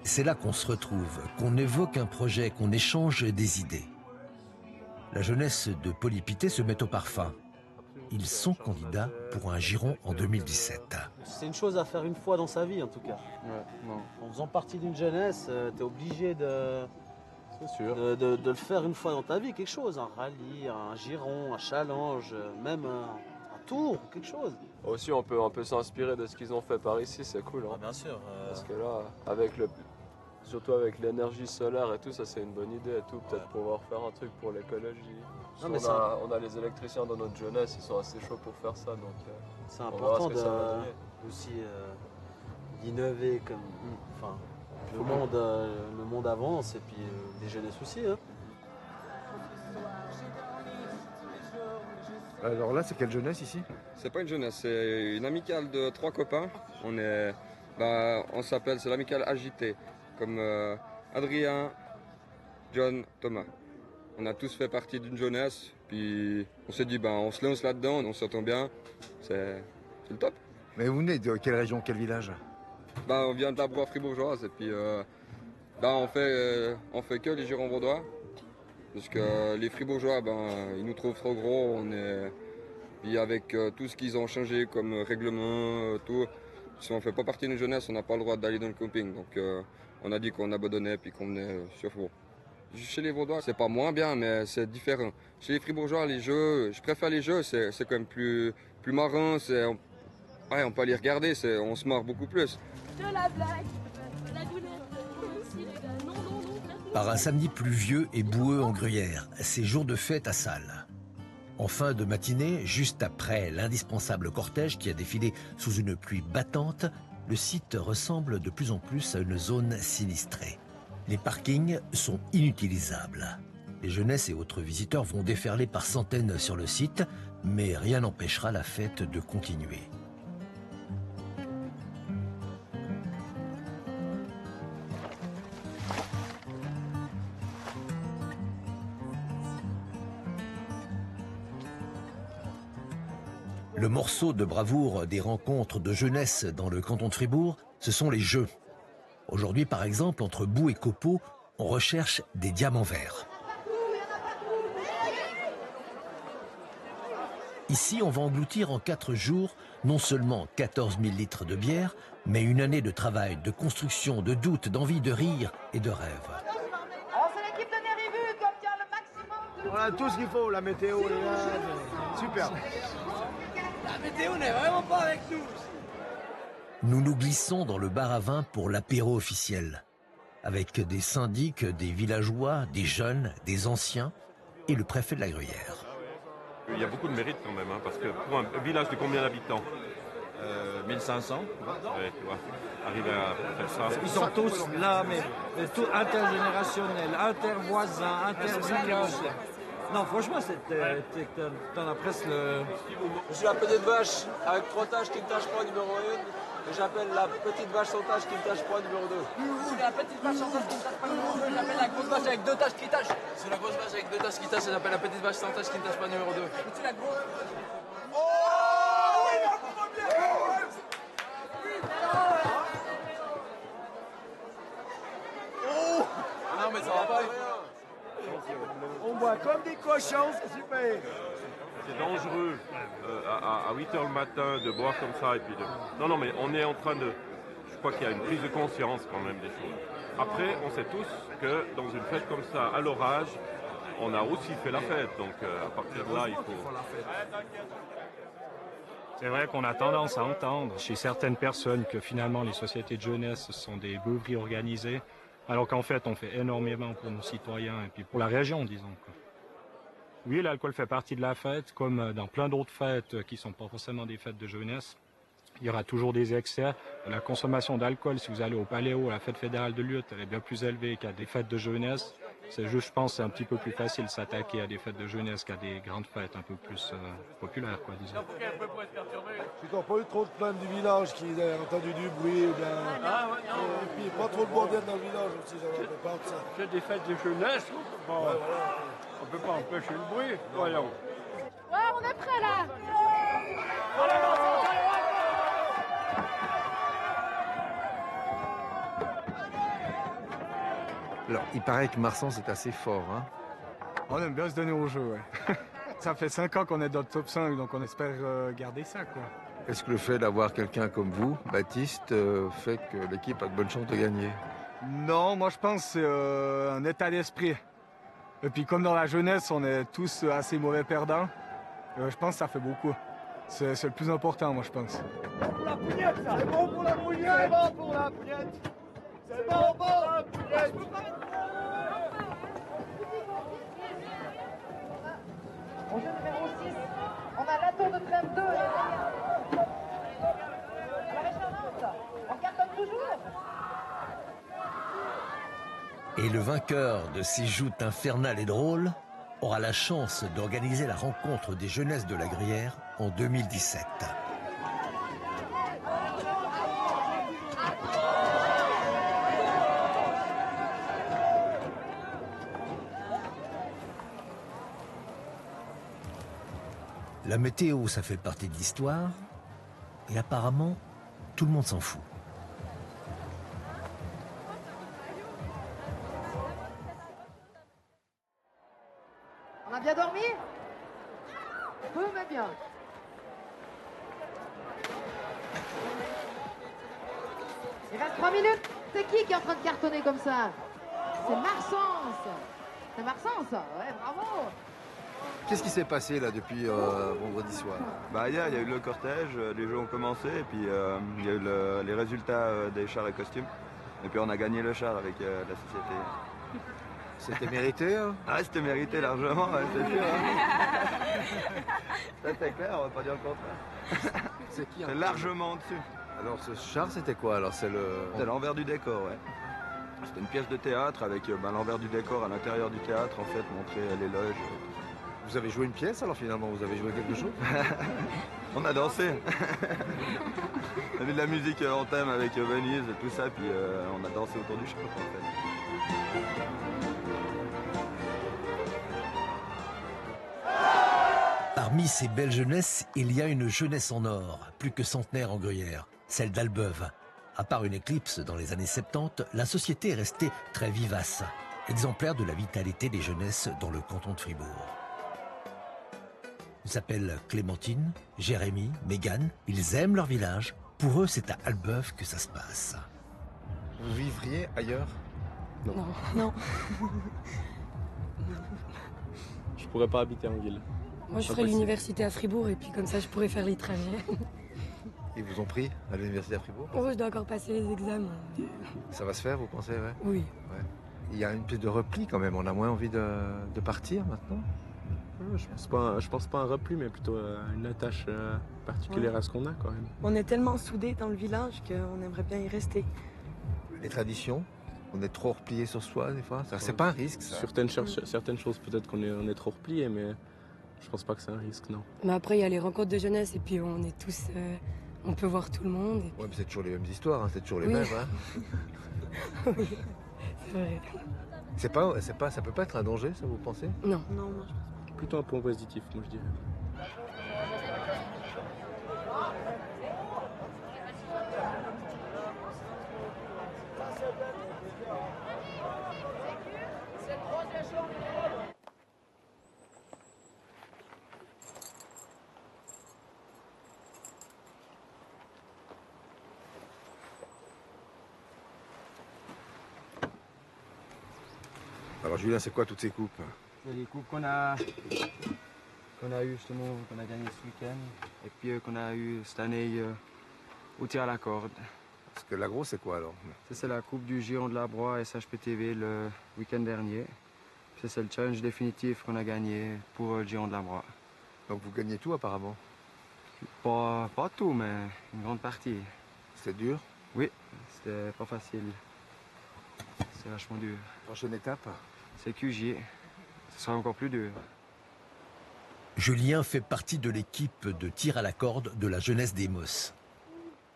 C'est là qu'on se retrouve, qu'on évoque un projet, qu'on échange des idées. La jeunesse de Polypité se met au parfum. Ils sont candidats pour un giron en 2017. C'est une chose à faire une fois dans sa vie, en tout cas. Ouais, non. En faisant partie d'une jeunesse, tu es obligé de C'est sûr. De le faire une fois dans ta vie, quelque chose, un rallye, un giron, un challenge, même un tour, quelque chose. Aussi, on peut s'inspirer de ce qu'ils ont fait par ici, c'est cool. Hein. Bien sûr. Parce que là, surtout avec l'énergie solaire et tout, ça c'est une bonne idée et tout, peut-être pouvoir faire un truc pour l'écologie. On a les électriciens dans notre jeunesse, ils sont assez chauds pour faire ça, donc c'est important aussi d'innover comme, enfin, le monde avance et puis les jeunesses aussi. Hein. Alors là, c'est quelle jeunesse ici? C'est pas une jeunesse, c'est une amicale de 3 copains. On s'appelle, c'est l'amicale agitée, comme Adrien, John, Thomas. On a tous fait partie d'une jeunesse, puis on s'est dit, on se lance là-dedans, on s'entend bien, c'est le top. Mais vous venez de quelle région, quel village? On vient de la Broye fribourgeoise, et puis on fait que les girons vaudois. Parce que les fribourgeois, ils nous trouvent trop gros. Puis avec tout ce qu'ils ont changé comme règlement, tout, si on ne fait pas partie d'une jeunesse, on n'a pas le droit d'aller dans le camping. Donc on a dit qu'on abandonnait puis qu'on venait sur Fribourg. Chez les Vaudois, c'est pas moins bien, mais c'est différent. Chez les fribourgeois, les jeux, je préfère les jeux, c'est quand même plus marrant. On peut les regarder, on se marre beaucoup plus. De la blague, la douleur, aussi les gars. Non. Par un samedi pluvieux et boueux en Gruyère, c'est jour de fête à Salles. En fin de matinée, juste après l'indispensable cortège qui a défilé sous une pluie battante, le site ressemble de plus en plus à une zone sinistrée. Les parkings sont inutilisables. Les jeunesses et autres visiteurs vont déferler par centaines sur le site, mais rien n'empêchera la fête de continuer. Le morceau de bravoure des rencontres de jeunesse dans le canton de Fribourg, ce sont les jeux. Aujourd'hui, par exemple, entre Boux et Copeaux, on recherche des diamants verts. Ici, on va engloutir en 4 jours non seulement 14 000 litres de bière, mais une année de travail, de construction, de doute, d'envie de rire et de rêve. C'est l'équipe de Nérivu qui obtient le maximum de... On a tout ce qu'il faut, la météo, les gars. Super. La météo n'est vraiment pas avec nous. Nous nous glissons dans le bar à vin pour l'apéro officiel, avec des syndics, des villageois, des jeunes, des anciens et le préfet de la Gruyère. Il y a beaucoup de mérite quand même, parce que pour un village de combien d'habitants 1500. Ouais, tu vois, arriver à faire ça. Ils sont tous là, mais tout intergénérationnel, intervoisins, intervillage. Non, franchement, t'en as presque le... Je suis la petite vache avec 3 taches qui ne tâchent pas, numéro 1. Et j'appelle la petite vache sans tache qui ne tâche pas, numéro 2. La petite vache sans tache qui ne tâche pas, numéro 2. J'appelle la grosse vache avec 2 taches qui tâchent. C'est la grosse vache avec 2 taches qui tâchent et j'appelle la petite vache sans tache qui ne tâche pas, numéro 2. C'est la grosse... Non mais ça va pas. On boit comme des cochons, c'est super. C'est dangereux à 8h le matin de boire comme ça et puis de... Non mais on est en train de... Je crois qu'il y a une prise de conscience quand même des choses. Après, on sait tous que dans une fête comme ça, à l'orage, on a aussi fait la fête. Donc à partir de là, il faut... C'est vrai qu'on a tendance à entendre chez certaines personnes que finalement les sociétés de jeunesse sont des beuveries organisées, alors qu'en fait on fait énormément pour nos citoyens et puis pour la région, disons. Oui, l'alcool fait partie de la fête, comme dans plein d'autres fêtes qui ne sont pas forcément des fêtes de jeunesse. Il y aura toujours des excès. La consommation d'alcool, si vous allez au Paléo, à la fête fédérale de Lutte, elle est bien plus élevée qu'à des fêtes de jeunesse. C'est juste, je pense, c'est un petit peu plus facile de s'attaquer à des fêtes de jeunesse qu'à des grandes fêtes un peu plus populaires, quoi, disons. J'ai encore pas eu trop de plaintes du village qui ont entendu du bruit ou bien... Et puis pas trop de bordel dans le village aussi, j'avais peur de ça. C'est des fêtes de jeunesse, bon, ouais, voilà. On peut pas empêcher le bruit, voyons. Ouais, on est prêts là. Alors, il paraît que Marsan, c'est assez fort, hein? On aime bien se donner au jeu, ouais. Ça fait 5 ans qu'on est dans le top 5, donc on espère garder ça, quoi. Est-ce que le fait d'avoir quelqu'un comme vous, Baptiste, fait que l'équipe a de bonnes chances de gagner? Non, moi je pense que c'est un état d'esprit. Et puis comme dans la jeunesse, on est tous assez mauvais perdants, je pense que ça fait beaucoup. C'est le plus important, moi je pense. Pour la pougnette, ça. C'est bon pour la pougnette. C'est bon pour la pougnette. C'est bon pour la pougnette. Au jeu numéro 6, on a la tour de Trêve 2. La régionante, on cartonne toujours. Et le vainqueur de ces joutes infernales et drôles aura la chance d'organiser la rencontre des jeunesses de la Gruyère en 2017. La météo, ça fait partie de l'histoire, et apparemment, tout le monde s'en fout. On a bien dormi? Peu, mais bien. Il reste 3 minutes. C'est qui est en train de cartonner comme ça? C'est Marsens. C'est Marsens? Ouais, bravo. Qu'est-ce qui s'est passé là depuis vendredi soir? Bah, hier, il y a eu le cortège, les jeux ont commencé, et puis il y a eu les résultats des chars et costumes. Et puis on a gagné le char avec la société. C'était mérité hein? Ah, c'était mérité largement, ouais, c'est sûr. Hein. Ça c'est clair, on va pas dire le contraire. C'est qui? C'est largement au-dessus. Alors ce char c'était quoi? Alors c'est l'envers du décor, ouais. C'était une pièce de théâtre avec l'envers du décor à l'intérieur du théâtre, en fait, montrer les loges. Vous avez joué une pièce alors finalement? Vous avez joué quelque chose? On a dansé. On a mis de la musique en thème avec Venise et tout ça, puis on a dansé autour du char en fait. Parmi ces belles jeunesses, il y a une jeunesse en or, plus que centenaire en Gruyère, celle d'Albeuve. À part une éclipse dans les années 70, la société est restée très vivace, exemplaire de la vitalité des jeunesses dans le canton de Fribourg. Ils s'appellent Clémentine, Jérémy, Mégane, ils aiment leur village. Pour eux, c'est à Albeuve que ça se passe. Vous vivriez ailleurs? Non. Non. Je pourrais pas habiter en ville. Moi, je ferais l'université à Fribourg et puis comme ça, je pourrais faire les trajets. Ils vous ont pris à l'université à Fribourg? Oh, je dois encore passer les examens. Ça va se faire, vous pensez? Ouais. Oui. Ouais. Il y a une piste de repli quand même, on a moins envie de partir maintenant? Je pense pas un repli, mais plutôt une attache particulière à ce qu'on a quand même. On est tellement soudés dans le village qu'on aimerait bien y rester. Les traditions? On est trop replié sur soi des fois? C'est pas un risque ça? Certaines choses peut-être qu'on est trop replié, mais je pense pas que c'est un risque, non. Mais après, il y a les rencontres de jeunesse et puis on est tous... on peut voir tout le monde. Et puis... Ouais, mais c'est toujours les mêmes histoires, hein, c'est toujours les mêmes. Hein. Oui, c'est vrai. Ça peut pas être un danger, ça vous pensez? Non. Non, moi je pense pas. Plutôt un point positif, moi je dirais. Alors Julien, c'est quoi toutes ces coupes? C'est les coupes qu'on a eu justement, qu'on a gagné ce week-end, et puis qu'on a eu cette année au tir à la corde. Parce que l'agro, c'est quoi alors? C'est la coupe du Giron de la Broye SHPTV le week-end dernier. C'est le challenge définitif qu'on a gagné pour le Giron de la Broye. Donc vous gagnez tout apparemment? Pas tout, mais une grande partie. C'était dur? Oui, c'était pas facile. C'est vachement dur. Prochaine étape? C'est QG. Ce sera encore plus dur. Julien fait partie de l'équipe de tir à la corde de la jeunesse d'Emos.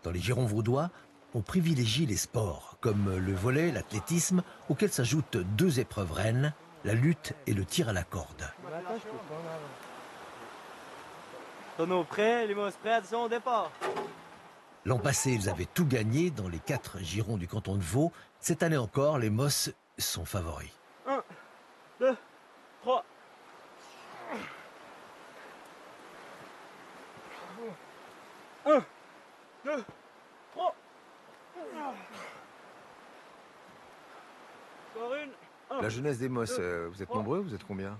Dans les Girons vaudois, on privilégie les sports, comme le volley, l'athlétisme, auxquels s'ajoutent deux épreuves reines, la lutte et le tir à la corde. Tonneau prêt, les mots prêts, attention au départ. L'an passé, ils avaient tout gagné dans les 4 girons du canton de Vaud. Cette année encore, les Mosses sont favoris. 1, 2, 3. Un, 2, 3. La jeunesse des Mosses, vous êtes nombreux? Vous êtes combien?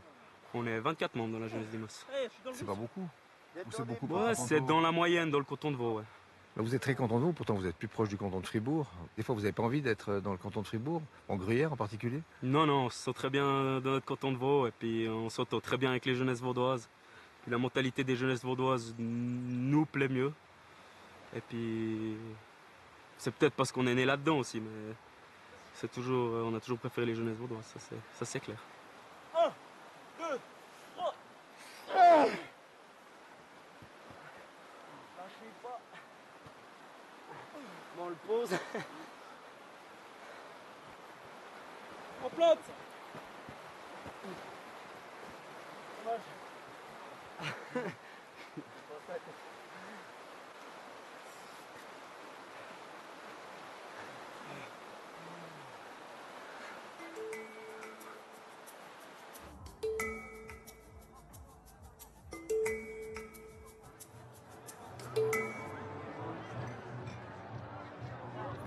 On est 24 membres dans la jeunesse des Mosses. C'est pas beaucoup? Ou c'est beaucoup? Ouais, c'est dans la moyenne, dans le canton de Vaud, ouais. Là, vous êtes très canton de Vaud, pourtant vous êtes plus proche du canton de Fribourg. Des fois, vous n'avez pas envie d'être dans le canton de Fribourg, en Gruyère en particulier? Non, non, on se sent très bien dans notre canton de Vaud et puis on s'entend très bien avec les jeunesses vaudoises. Puis la mentalité des jeunesses vaudoises nous plaît mieux. Et puis c'est peut-être parce qu'on est né là-dedans aussi, mais c'est toujours, on a toujours préféré les jeunesses vaudoises, ça c'est clair. 1, 2, 3. Bon, on le pose. On plante.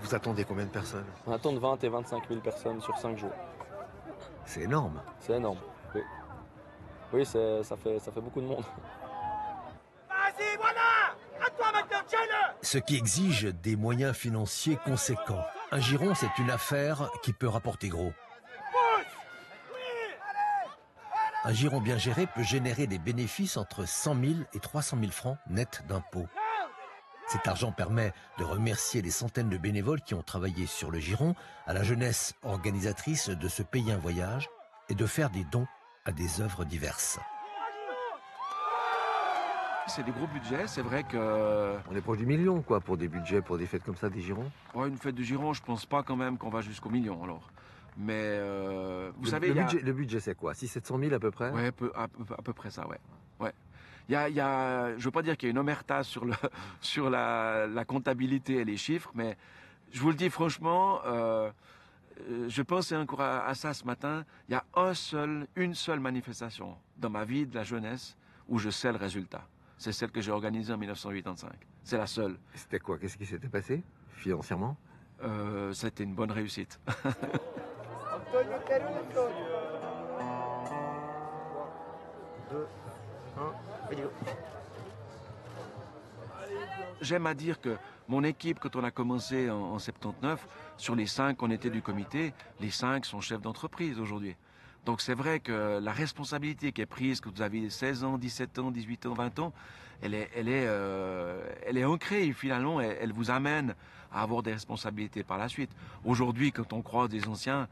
Vous attendez combien de personnes? On attend de 20 et 25 000 personnes sur 5 jours. C'est énorme. C'est énorme, oui. Oui, ça fait beaucoup de monde. Vas-y, voilà. À toi maintenant, tiens-le. Ce qui exige des moyens financiers conséquents. Un giron, c'est une affaire qui peut rapporter gros. Un giron bien géré peut générer des bénéfices entre 100 000 et 300 000 francs nets d'impôts. Cet argent permet de remercier les centaines de bénévoles qui ont travaillé sur le giron, à la jeunesse organisatrice de se payer un voyage et de faire des dons à des œuvres diverses. C'est des gros budgets, c'est vrai que... On est proche du million, quoi, pour des budgets, pour des fêtes comme ça, des girons? Ouais, une fête de giron, je pense pas quand même qu'on va jusqu'au million, alors. Mais, vous savez... Le budget, c'est quoi? 600 000 à peu près? Ouais, à peu près ça, ouais. Ouais. Je veux pas dire qu'il y a une omerta sur la comptabilité et les chiffres, mais je vous le dis franchement, je pensais encore à ça ce matin. Il y a une seule manifestation dans ma vie de la jeunesse où je sais le résultat. C'est celle que j'ai organisée en 1985. C'est la seule. C'était quoi? Qu'est-ce qui s'était passé financièrement? C'était une bonne réussite. Antonio Caruso. 2, 1, vidéo. J'aime à dire que mon équipe, quand on a commencé en 79, sur les 5 on était du comité, les 5 sont chefs d'entreprise aujourd'hui. Donc c'est vrai que la responsabilité qui est prise, que vous avez 16 ans, 17 ans, 18 ans, 20 ans, elle est ancrée et finalement elle vous amène à avoir des responsabilités par la suite. Aujourd'hui, quand on croise des anciens,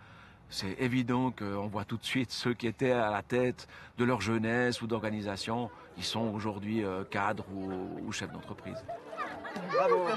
c'est évident qu'on voit tout de suite ceux qui étaient à la tête de leur jeunesse ou d'organisation, ils sont aujourd'hui cadres ou chefs d'entreprise. Bravo.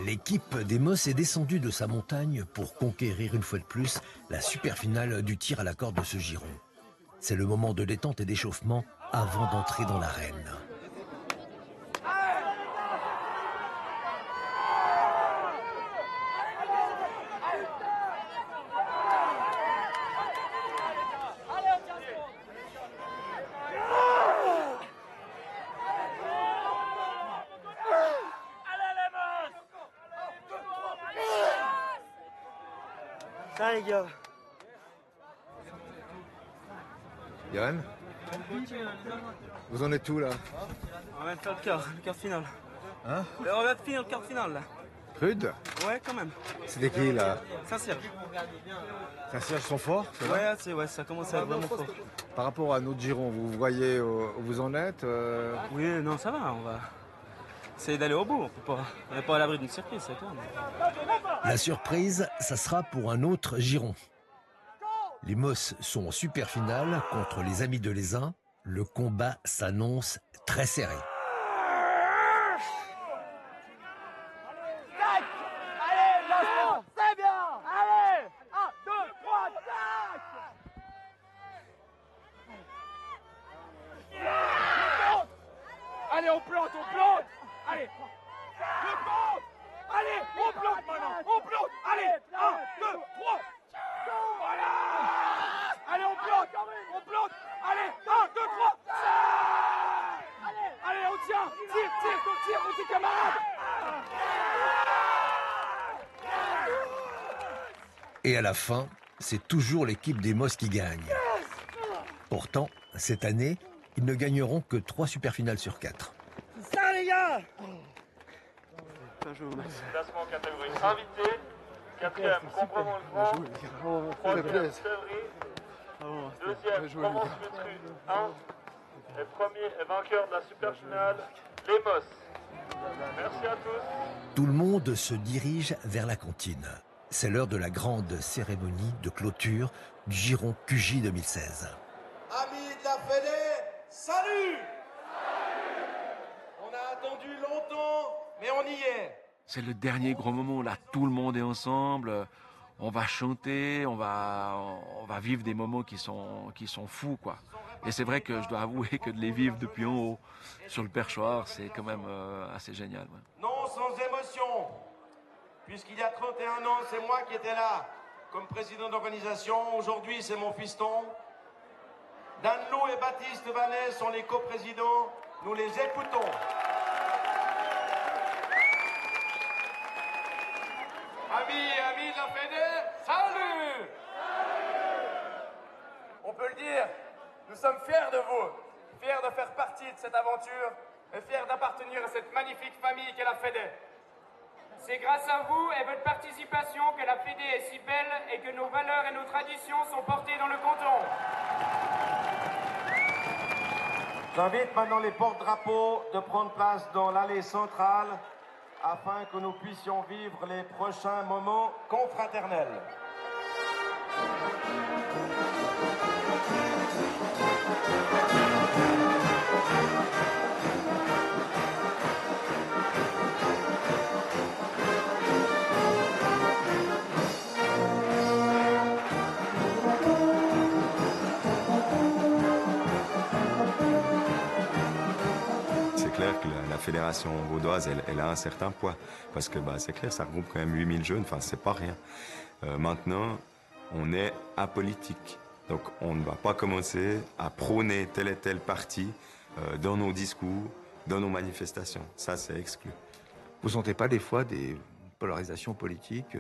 L'équipe des Mosses est descendue de sa montagne pour conquérir une fois de plus la super finale du tir à la corde de ce giron. C'est le moment de détente et d'échauffement avant d'entrer dans l'arène. Ça les gars. Yann, vous en êtes où là? On vient de faire le quart final. Hein? On vient de finir le quart final là. Rude? Ouais, quand même. C'était qui là? Saint-Serge. Saint-Serge sont forts? Ouais, ça commence à être vraiment fort. Par rapport à notre giron, vous voyez où vous en êtes? Oui, non, ça va, on va essayer d'aller au bout. On n'est pas à l'abri d'une surprise, c'est tout. La surprise, ça sera pour un autre giron. Les Mosses sont en super finale contre les Amis de l'Aisin. Le combat s'annonce très serré. Allez, lâche-toi, c'est bien. Allez, 1, 2, 3, tac. Allez, on plante. Allez, le compte. Allez, on plante maintenant, Allez, 1, 2, 3. Voilà. Allez, on plante. Allez, 1, 2, 3. Allez, on tient. Tire, mon petit camarade. Et à la fin, c'est toujours l'équipe des Mosses qui gagne. Pourtant, cette année, ils ne gagneront que 3 superfinales sur 4. Ça, les gars. Classement catégorie invité, 4e Combremont le Grand, 3e Sevry, 2e Provence Métru 1, et premier et vainqueur de la superfinale, les Mosses. Merci à tous. Tout le monde se dirige vers la cantine. C'est l'heure de la grande cérémonie de clôture du Giron QJ 2016. Amis de la Fédé, salut. On a attendu longtemps, mais on y est. C'est le dernier gros moment, là tout le monde est ensemble, on va chanter, on va vivre des moments qui sont fous, quoi. Et c'est vrai que je dois avouer que de les vivre depuis en haut, sur le perchoir, c'est quand même assez génial. Ouais. Non sans émotion, puisqu'il y a 31 ans, c'est moi qui étais là, comme président d'organisation. Aujourd'hui, c'est mon fiston. Danlou et Baptiste Vanet sont les coprésidents, nous les écoutons. Amis de la Fédé, salut. On peut le dire, nous sommes fiers de vous, fiers de faire partie de cette aventure et fiers d'appartenir à cette magnifique famille qu'est la Fédé. C'est grâce à vous et votre participation que la Fédé est si belle et que nos valeurs et nos traditions sont portées dans le canton. J'invite maintenant les porte-drapeaux de prendre place dans l'allée centrale afin que nous puissions vivre les prochains moments confraternels. Que la fédération vaudoise, elle a un certain poids. Parce que c'est clair, ça regroupe quand même 8000 jeunes, enfin c'est pas rien. Maintenant, on est apolitique. Donc on ne va pas commencer à prôner tel et tel parti dans nos discours, dans nos manifestations. Ça, c'est exclu. Vous sentez pas des fois des polarisations politiques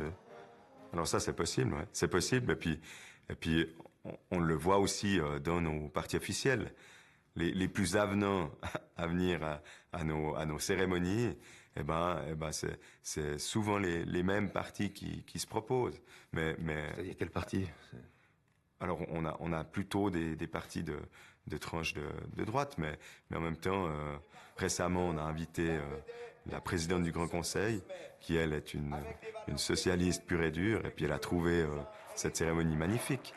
Alors ça, c'est possible, ouais. C'est possible. Et puis on le voit aussi dans nos partis officiels. Les plus avenants à venir à nos cérémonies, c'est souvent les mêmes partis qui se proposent. Mais c'est-à-dire quel parti? Alors on a plutôt des partis de tranche de droite, mais en même temps, récemment on a invité la présidente du Grand Conseil, qui elle est une socialiste pure et dure, et puis elle a trouvé cette cérémonie magnifique.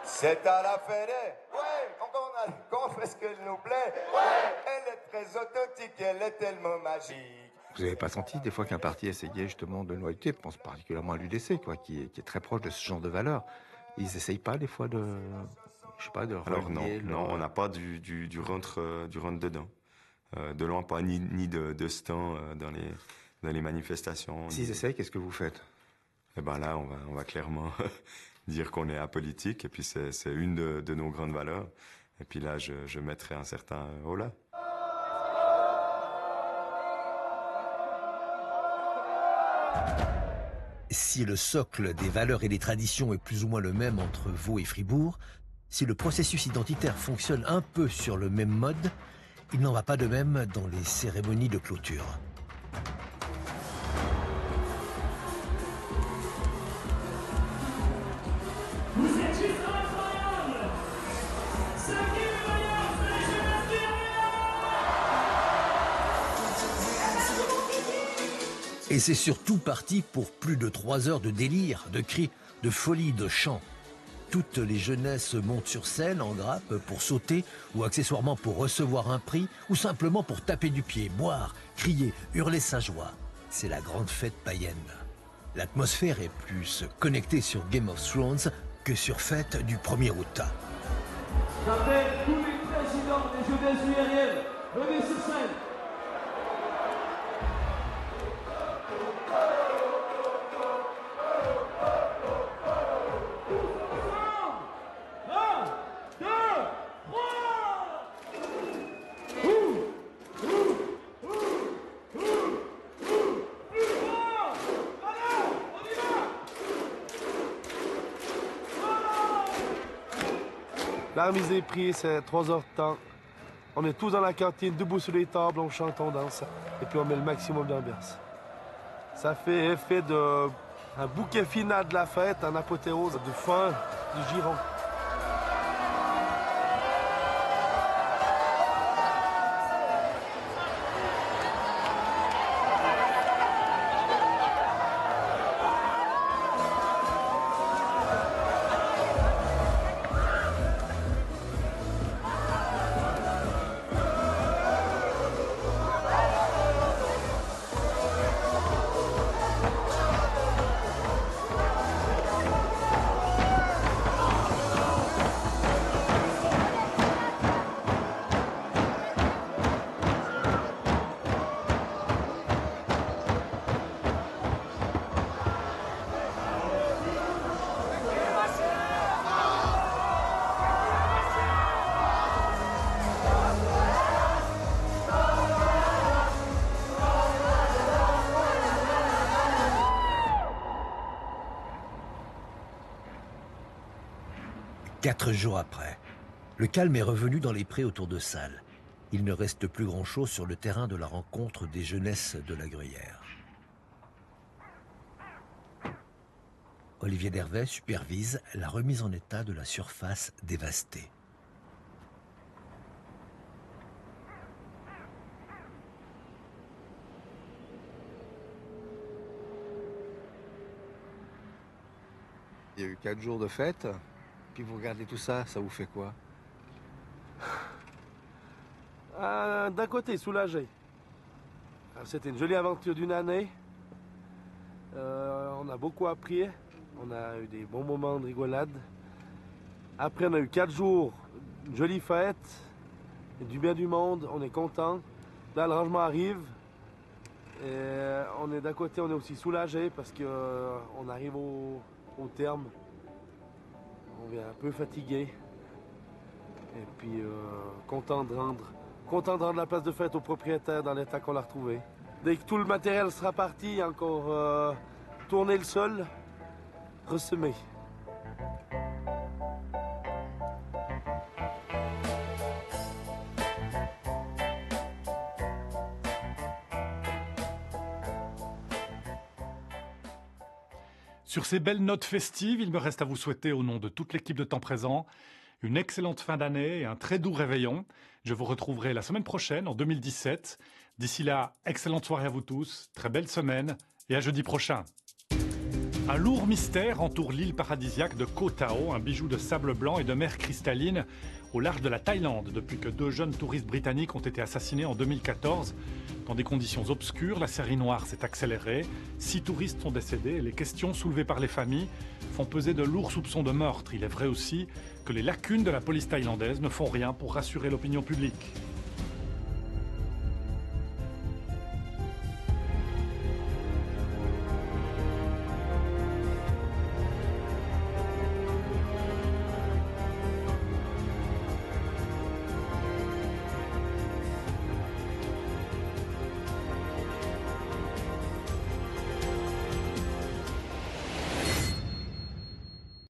C'est à la Fédé. Ouais, on fait ce qu'elle nous plaît. Ouais, elle est très authentique, elle est tellement magique. Vous n'avez pas senti des fois qu'un parti essayait justement de noyauter, je pense particulièrement à l'UDC, qui est très proche de ce genre de valeurs. Ils n'essayent pas des fois de, je sais pas, de. Alors non, on n'a pas du rentre dedans, de loin pas ni de stand dans les manifestations. S'ils essayent, qu'est-ce que vous faites? Eh ben là, on va clairement dire qu'on est apolitique, et puis c'est une de nos grandes valeurs. Et puis là, je mettrai un certain holà. Si le socle des valeurs et des traditions est plus ou moins le même entre Vaud et Fribourg, si le processus identitaire fonctionne un peu sur le même mode, il n'en va pas de même dans les cérémonies de clôture. Et Et c'est surtout parti pour plus de 3 heures de délire, de cris, de folie, de chants. Toutes les jeunesses montent sur scène en grappe pour sauter ou accessoirement pour recevoir un prix ou simplement pour taper du pied, boire, crier, hurler sa joie. C'est la grande fête païenne. L'atmosphère est plus connectée sur Game of Thrones que sur fête du 1er août. J'appelle tous les présidents des jeunesses URL. Venez sur scène. La remise des prix, c'est 3 heures de temps. On est tous dans la cantine, debout sur les tables, on chante, on danse. Et puis on met le maximum d'ambiance. Ça fait effet de un bouquet final de la fête, un apothéose de fin du giron. Quatre jours après, le calme est revenu dans les prés autour de Salles. Il ne reste plus grand-chose sur le terrain de la rencontre des jeunesses de la Gruyère. Olivier Dervet supervise la remise en état de la surface dévastée. Il y a eu 4 jours de fête, puis vous regardez tout ça, ça vous fait quoi? D'un côté, soulagé. C'était une jolie aventure d'une année. On a beaucoup appris. On a eu des bons moments de rigolade. Après, on a eu 4 jours, une jolie fête, et du bien du monde. On est content. Là, le rangement arrive. Et on est d'un côté, on est aussi soulagé parce qu'on arrive au terme. On vient un peu fatigué. Et puis, content de rendre la place de fête au propriétaire dans l'état qu'on l'a retrouvé. Dès que tout le matériel sera parti, encore tourner le sol, ressemer. Sur ces belles notes festives, il me reste à vous souhaiter au nom de toute l'équipe de Temps Présent une excellente fin d'année et un très doux réveillon. Je vous retrouverai la semaine prochaine, en 2017. D'ici là, excellente soirée à vous tous, très belle semaine et à jeudi prochain. Un lourd mystère entoure l'île paradisiaque de Koh Tao, un bijou de sable blanc et de mer cristalline au large de la Thaïlande, depuis que 2 jeunes touristes britanniques ont été assassinés en 2014. Dans des conditions obscures, la série noire s'est accélérée. 6 touristes sont décédés et les questions soulevées par les familles font peser de lourds soupçons de meurtre. Il est vrai aussi que les lacunes de la police thaïlandaise ne font rien pour rassurer l'opinion publique.